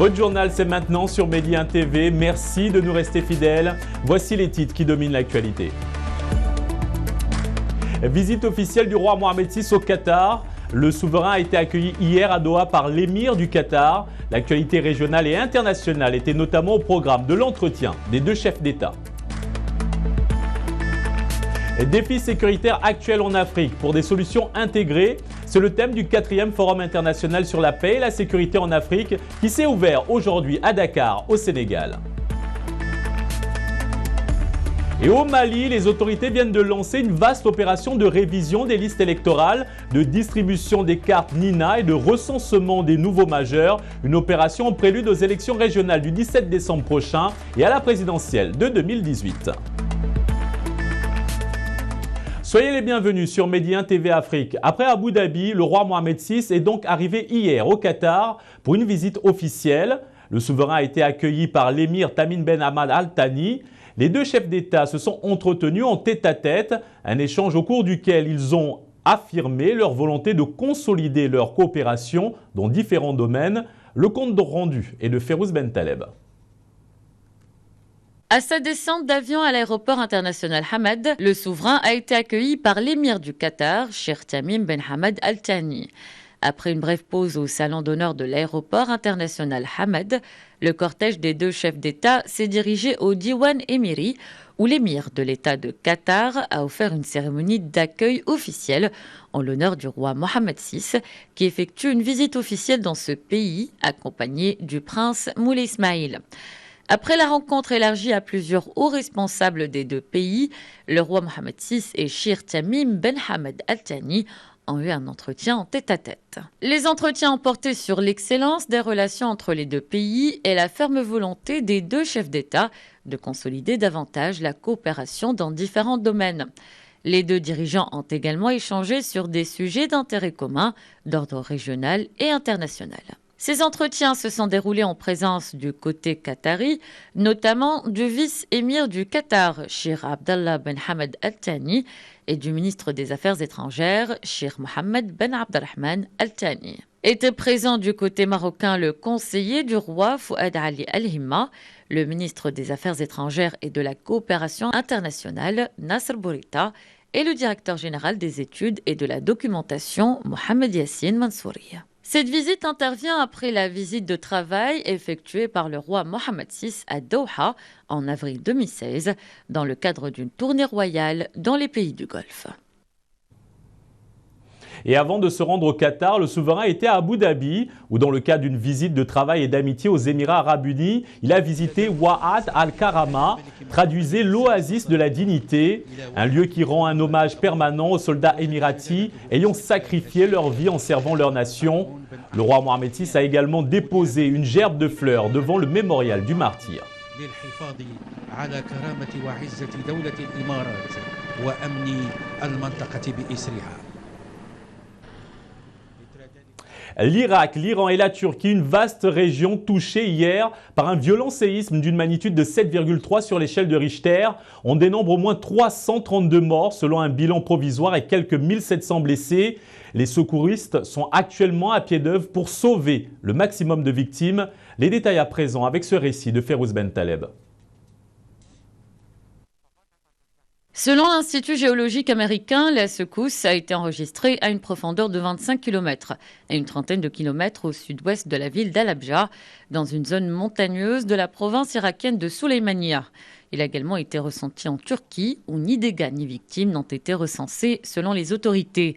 Votre journal, c'est maintenant sur Medi 1 TV. Merci de nous rester fidèles. Voici les titres qui dominent l'actualité. Visite officielle du roi Mohamed VI au Qatar. Le souverain a été accueilli hier à Doha par l'émir du Qatar. L'actualité régionale et internationale était notamment au programme de l'entretien des deux chefs d'État. Défis sécuritaires actuels en Afrique pour des solutions intégrées. C'est le thème du 4e Forum international sur la paix et la sécurité en Afrique qui s'est ouvert aujourd'hui à Dakar, au Sénégal. Et au Mali, les autorités viennent de lancer une vaste opération de révision des listes électorales, de distribution des cartes Nina et de recensement des nouveaux majeurs. Une opération en prélude aux élections régionales du 17 décembre prochain et à la présidentielle de 2018. Soyez les bienvenus sur Medi 1 TV Afrique. Après Abu Dhabi, le roi Mohamed VI est donc arrivé hier au Qatar pour une visite officielle. Le souverain a été accueilli par l'émir Tamim Ben Hamad Al Thani. Les deux chefs d'État se sont entretenus en tête-à-tête, un échange au cours duquel ils ont affirmé leur volonté de consolider leur coopération dans différents domaines. Le compte rendu est de Férouz Ben Taleb. À sa descente d'avion à l'aéroport international Hamad, le souverain a été accueilli par l'émir du Qatar, Cheikh Tamim Ben Hamad Al Thani. Après une brève pause au salon d'honneur de l'aéroport international Hamad, le cortège des deux chefs d'État s'est dirigé au Diwan Émiri, où l'émir de l'État de Qatar a offert une cérémonie d'accueil officielle en l'honneur du roi Mohamed VI, qui effectue une visite officielle dans ce pays, accompagné du prince Moulay Ismail. Après la rencontre élargie à plusieurs hauts responsables des deux pays, le roi Mohamed VI et Cheikh Tamim Ben Hamad Al Thani ont eu un entretien en tête-à-tête. Les entretiens ont porté sur l'excellence des relations entre les deux pays et la ferme volonté des deux chefs d'État de consolider davantage la coopération dans différents domaines. Les deux dirigeants ont également échangé sur des sujets d'intérêt commun d'ordre régional et international. Ces entretiens se sont déroulés en présence du côté qatari, notamment du vice-émir du Qatar, Cheikh Abdallah Ben Hamad Al Thani, et du ministre des Affaires étrangères, Cheikh Mohammed Ben Abdelrahman Al Thani. Était présent du côté marocain le conseiller du roi Fouad Ali Al Himma, le ministre des Affaires étrangères et de la coopération internationale, Nasser Bourita, et le directeur général des études et de la documentation, Mohamed Yassine Mansouri. Cette visite intervient après la visite de travail effectuée par le roi Mohamed VI à Doha en avril 2016 dans le cadre d'une tournée royale dans les pays du Golfe. Et avant de se rendre au Qatar, le souverain était à Abu Dhabi, où dans le cadre d'une visite de travail et d'amitié aux Émirats Arabes Unis, il a visité Wa'ad Al-Karama, traduisez l'oasis de la dignité, un lieu qui rend un hommage permanent aux soldats émiratis ayant sacrifié leur vie en servant leur nation. Le roi Mohamed VI a également déposé une gerbe de fleurs devant le mémorial du martyr. L'Irak, l'Iran et la Turquie, une vaste région touchée hier par un violent séisme d'une magnitude de 7,3 sur l'échelle de Richter. On dénombre au moins 332 morts selon un bilan provisoire et quelques 1700 blessés. Les secouristes sont actuellement à pied d'œuvre pour sauver le maximum de victimes. Les détails à présent avec ce récit de Férouz Ben Taleb. Selon l'Institut géologique américain, la secousse a été enregistrée à une profondeur de 25 km et une trentaine de kilomètres au sud-ouest de la ville d'Al-Abja, dans une zone montagneuse de la province irakienne de Souleymania. Il a également été ressenti en Turquie, où ni dégâts ni victimes n'ont été recensés selon les autorités.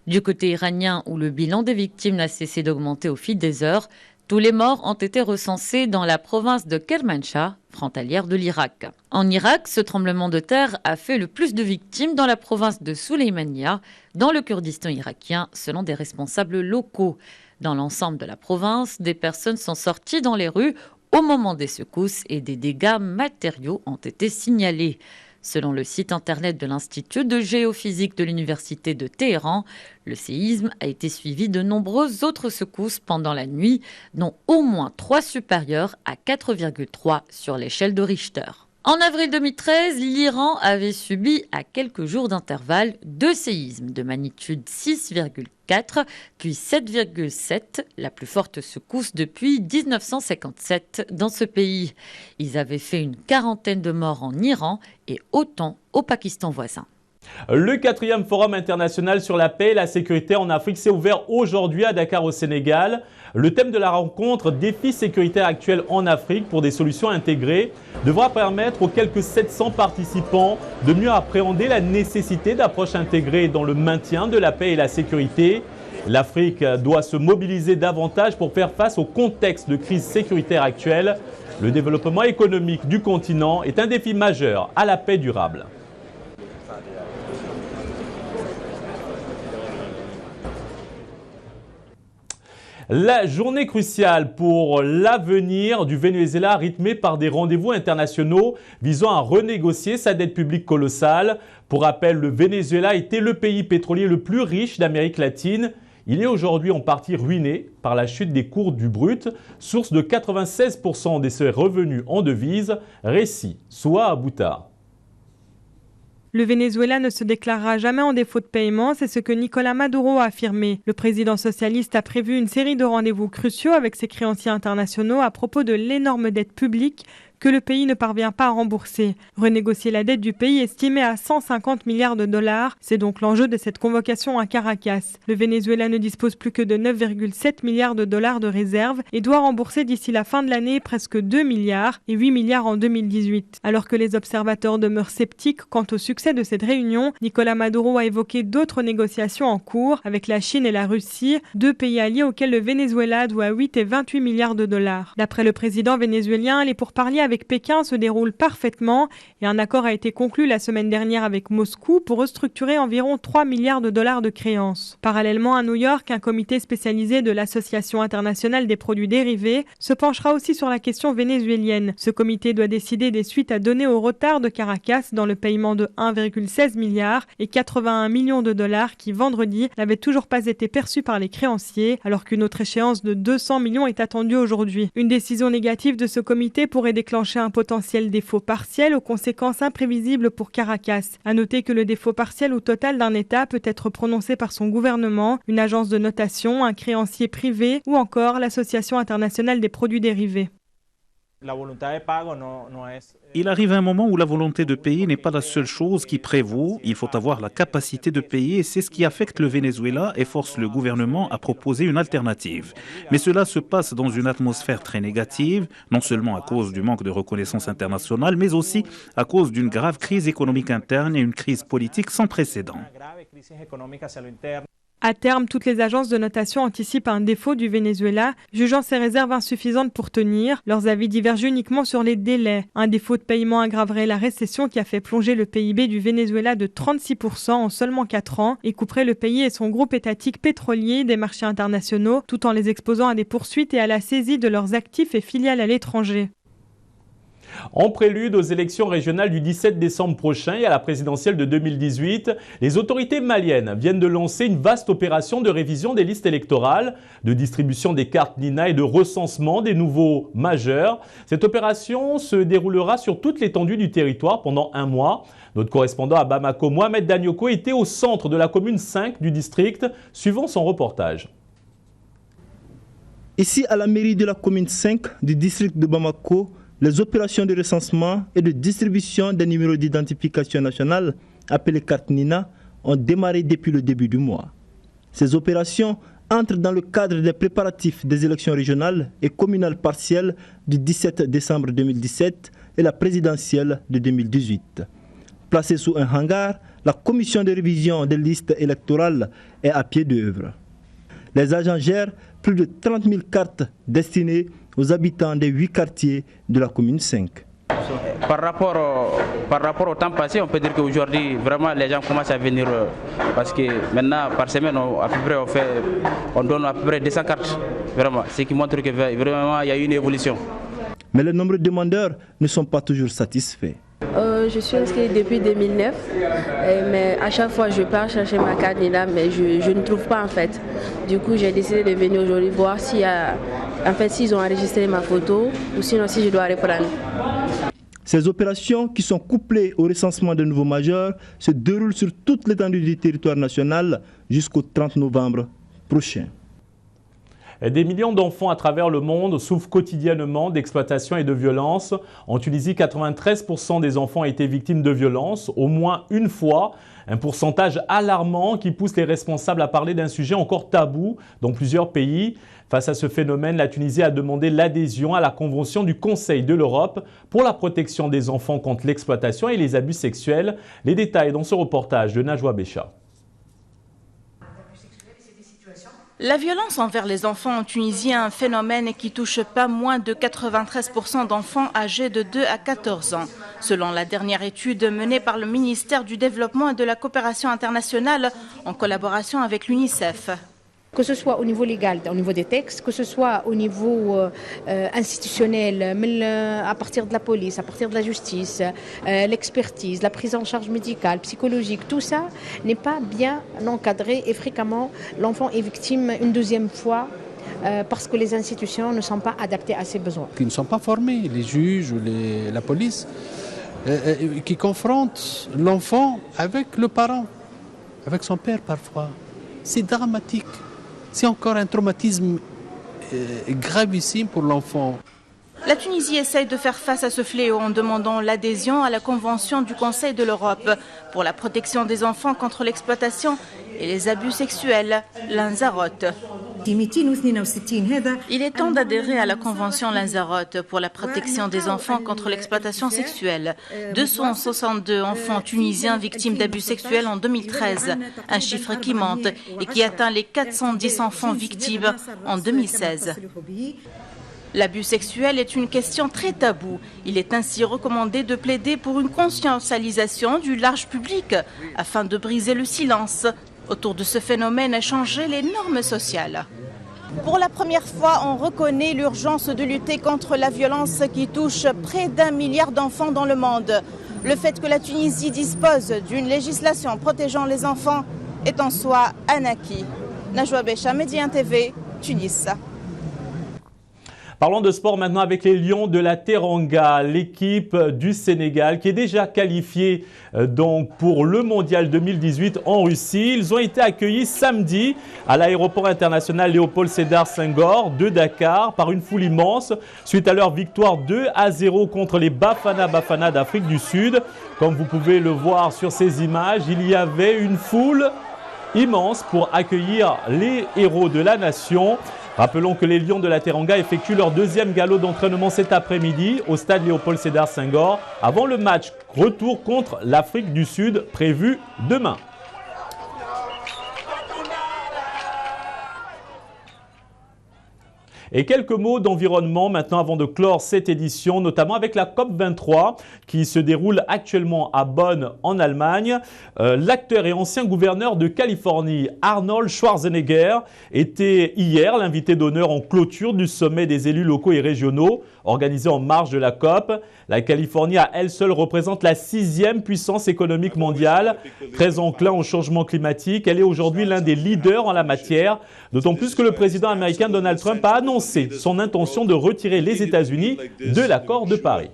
Du côté iranien, où le bilan des victimes n'a cessé d'augmenter au fil des heures, tous les morts ont été recensés dans la province de Kermanshah, frontalière de l'Irak. En Irak, ce tremblement de terre a fait le plus de victimes dans la province de Souleymania, dans le Kurdistan irakien, selon des responsables locaux. Dans l'ensemble de la province, des personnes sont sorties dans les rues au moment des secousses et des dégâts matériaux ont été signalés. Selon le site internet de l'Institut de géophysique de l'Université de Téhéran, le séisme a été suivi de nombreuses autres secousses pendant la nuit, dont au moins 3 supérieures à 4,3 sur l'échelle de Richter. En avril 2013, l'Iran avait subi à quelques jours d'intervalle 2 séismes de magnitude 6,4 puis 7,7, la plus forte secousse depuis 1957 dans ce pays. Ils avaient fait une quarantaine de morts en Iran et autant au Pakistan voisin. Le 4e Forum international sur la paix et la sécurité en Afrique s'est ouvert aujourd'hui à Dakar au Sénégal. Le thème de la rencontre, défis sécuritaires actuels en Afrique pour des solutions intégrées, devra permettre aux quelques 700 participants de mieux appréhender la nécessité d'approches intégrées dans le maintien de la paix et la sécurité. L'Afrique doit se mobiliser davantage pour faire face au contexte de crise sécuritaire actuelle. Le développement économique du continent est un défi majeur à la paix durable. La journée cruciale pour l'avenir du Venezuela, rythmée par des rendez-vous internationaux visant à renégocier sa dette publique colossale. Pour rappel, le Venezuela était le pays pétrolier le plus riche d'Amérique latine. Il est aujourd'hui en partie ruiné par la chute des cours du brut, source de 96% de ses revenus en devises. Récit Soua Abouta. Le Venezuela ne se déclarera jamais en défaut de paiement, c'est ce que Nicolás Maduro a affirmé. Le président socialiste a prévu une série de rendez-vous cruciaux avec ses créanciers internationaux à propos de l'énorme dette publique que le pays ne parvient pas à rembourser. Renégocier la dette du pays estimée à 150 milliards de dollars, c'est donc l'enjeu de cette convocation à Caracas. Le Venezuela ne dispose plus que de 9,7 milliards de dollars de réserves et doit rembourser d'ici la fin de l'année presque 2 milliards et 8 milliards en 2018. Alors que les observateurs demeurent sceptiques quant au succès de cette réunion, Nicolás Maduro a évoqué d'autres négociations en cours avec la Chine et la Russie, deux pays alliés auxquels le Venezuela doit 8 et 28 milliards de dollars. D'après le président vénézuélien, les pourparlers avec Pékin se déroule parfaitement et un accord a été conclu la semaine dernière avec Moscou pour restructurer environ 3 milliards de dollars de créances. Parallèlement à New York, un comité spécialisé de l'Association internationale des produits dérivés se penchera aussi sur la question vénézuélienne. Ce comité doit décider des suites à donner au retard de Caracas dans le paiement de 1,16 milliard et 81 millions de dollars qui, vendredi, n'avaient toujours pas été perçus par les créanciers, alors qu'une autre échéance de 200 millions est attendue aujourd'hui. Une décision négative de ce comité pourrait déclencher un potentiel défaut partiel aux conséquences imprévisibles pour Caracas. À noter que le défaut partiel ou total d'un État peut être prononcé par son gouvernement, une agence de notation, un créancier privé ou encore l'Association internationale des produits dérivés. Il arrive un moment où la volonté de payer n'est pas la seule chose qui prévaut. Il faut avoir la capacité de payer et c'est ce qui affecte le Venezuela et force le gouvernement à proposer une alternative. Mais cela se passe dans une atmosphère très négative, non seulement à cause du manque de reconnaissance internationale, mais aussi à cause d'une grave crise économique interne et une crise politique sans précédent. À terme, toutes les agences de notation anticipent un défaut du Venezuela, jugeant ses réserves insuffisantes pour tenir. Leurs avis divergent uniquement sur les délais. Un défaut de paiement aggraverait la récession qui a fait plonger le PIB du Venezuela de 36% en seulement 4 ans et couperait le pays et son groupe étatique pétrolier des marchés internationaux, tout en les exposant à des poursuites et à la saisie de leurs actifs et filiales à l'étranger. En prélude aux élections régionales du 17 décembre prochain et à la présidentielle de 2018, les autorités maliennes viennent de lancer une vaste opération de révision des listes électorales, de distribution des cartes Nina et de recensement des nouveaux majeurs. Cette opération se déroulera sur toute l'étendue du territoire pendant 1 mois. Notre correspondant à Bamako, Mohamed Danioko, était au centre de la commune 5 du district, suivant son reportage. Ici, à la mairie de la commune 5 du district de Bamako, les opérations de recensement et de distribution des numéros d'identification nationale, appelés cartes Nina, ont démarré depuis le début du mois. Ces opérations entrent dans le cadre des préparatifs des élections régionales et communales partielles du 17 décembre 2017 et la présidentielle de 2018. Placée sous un hangar, la commission de révision des listes électorales est à pied d'œuvre. Les agents gèrent plus de 30 000 cartes destinées aux habitants des 8 quartiers de la commune 5. Par rapport au temps passé, on peut dire qu'aujourd'hui, vraiment, les gens commencent à venir parce que maintenant, par semaine, on donne à peu près 200 cartes, vraiment, ce qui montre que vraiment, il y a eu une évolution. Mais les nombreux demandeurs ne sont pas toujours satisfaits. Je suis inscrite depuis 2009, mais à chaque fois je pars chercher ma carte Nina, mais je ne trouve pas en fait. Du coup, j'ai décidé de venir aujourd'hui voir s'ils ont enregistré ma photo ou sinon si je dois reprendre. Ces opérations, qui sont couplées au recensement de nouveaux majeurs, se déroulent sur toute l'étendue du territoire national jusqu'au 30 novembre prochain. Des millions d'enfants à travers le monde souffrent quotidiennement d'exploitation et de violence. En Tunisie, 93% des enfants ont été victimes de violences, au moins une fois. Un pourcentage alarmant qui pousse les responsables à parler d'un sujet encore tabou dans plusieurs pays. Face à ce phénomène, la Tunisie a demandé l'adhésion à la Convention du Conseil de l'Europe pour la protection des enfants contre l'exploitation et les abus sexuels. Les détails dans ce reportage de Najwa Bécha. La violence envers les enfants en Tunisie est un phénomène qui touche pas moins de 93% d'enfants âgés de 2 à 14 ans. Selon la dernière étude menée par le ministère du Développement et de la Coopération internationale en collaboration avec l'UNICEF. Que ce soit au niveau légal, au niveau des textes, que ce soit au niveau institutionnel, à partir de la police, à partir de la justice, l'expertise, la prise en charge médicale, psychologique, tout ça n'est pas bien encadré et fréquemment l'enfant est victime une deuxième fois parce que les institutions ne sont pas adaptées à ses besoins. Qui ne sont pas formés, les juges ou la police, qui confrontent l'enfant avec le parent, avec son père parfois. C'est dramatique. C'est encore un traumatisme gravissime pour l'enfant. La Tunisie essaye de faire face à ce fléau en demandant l'adhésion à la Convention du Conseil de l'Europe pour la protection des enfants contre l'exploitation et les abus sexuels, Lanzarote. Il est temps d'adhérer à la Convention Lanzarote pour la protection des enfants contre l'exploitation sexuelle. 262 enfants tunisiens victimes d'abus sexuels en 2013, un chiffre qui monte et qui atteint les 410 enfants victimes en 2016. L'abus sexuel est une question très taboue. Il est ainsi recommandé de plaider pour une conscientisation du large public afin de briser le silence autour de ce phénomène et changer les normes sociales. Pour la première fois, on reconnaît l'urgence de lutter contre la violence qui touche près d'1 milliard d'enfants dans le monde. Le fait que la Tunisie dispose d'une législation protégeant les enfants est en soi un acquis. Najwa Bécha, Médien TV, Tunis. Parlons de sport maintenant avec les Lions de la Teranga, l'équipe du Sénégal qui est déjà qualifiée donc pour le Mondial 2018 en Russie. Ils ont été accueillis samedi à l'aéroport international Léopold Sédar Senghor de Dakar par une foule immense suite à leur victoire 2-0 contre les Bafana d'Afrique du Sud. Comme vous pouvez le voir sur ces images, il y avait une foule immense pour accueillir les héros de la nation. Rappelons que les Lions de la Teranga effectuent leur deuxième galop d'entraînement cet après-midi au stade Léopold Sédar Senghor avant le match retour contre l'Afrique du Sud prévu demain. Et quelques mots d'environnement maintenant avant de clore cette édition, notamment avec la COP23 qui se déroule actuellement à Bonn en Allemagne. L'acteur et ancien gouverneur de Californie, Arnold Schwarzenegger, était hier l'invité d'honneur en clôture du sommet des élus locaux et régionaux organisé en marge de la COP. La Californie à elle seule représente la 6e puissance économique mondiale, très enclin au changement climatique. Elle est aujourd'hui l'un des leaders en la matière, d'autant plus que le président américain Donald Trump a annoncé son intention de retirer les États-Unis de l'accord de Paris.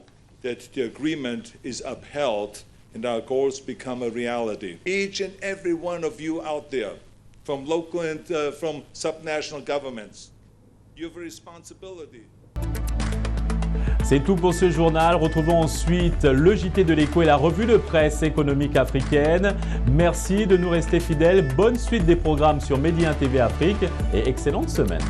C'est tout pour ce journal. Retrouvons ensuite le JT de l'Écho et la revue de presse économique africaine. Merci de nous rester fidèles. Bonne suite des programmes sur Médien TV Afrique et excellente semaine.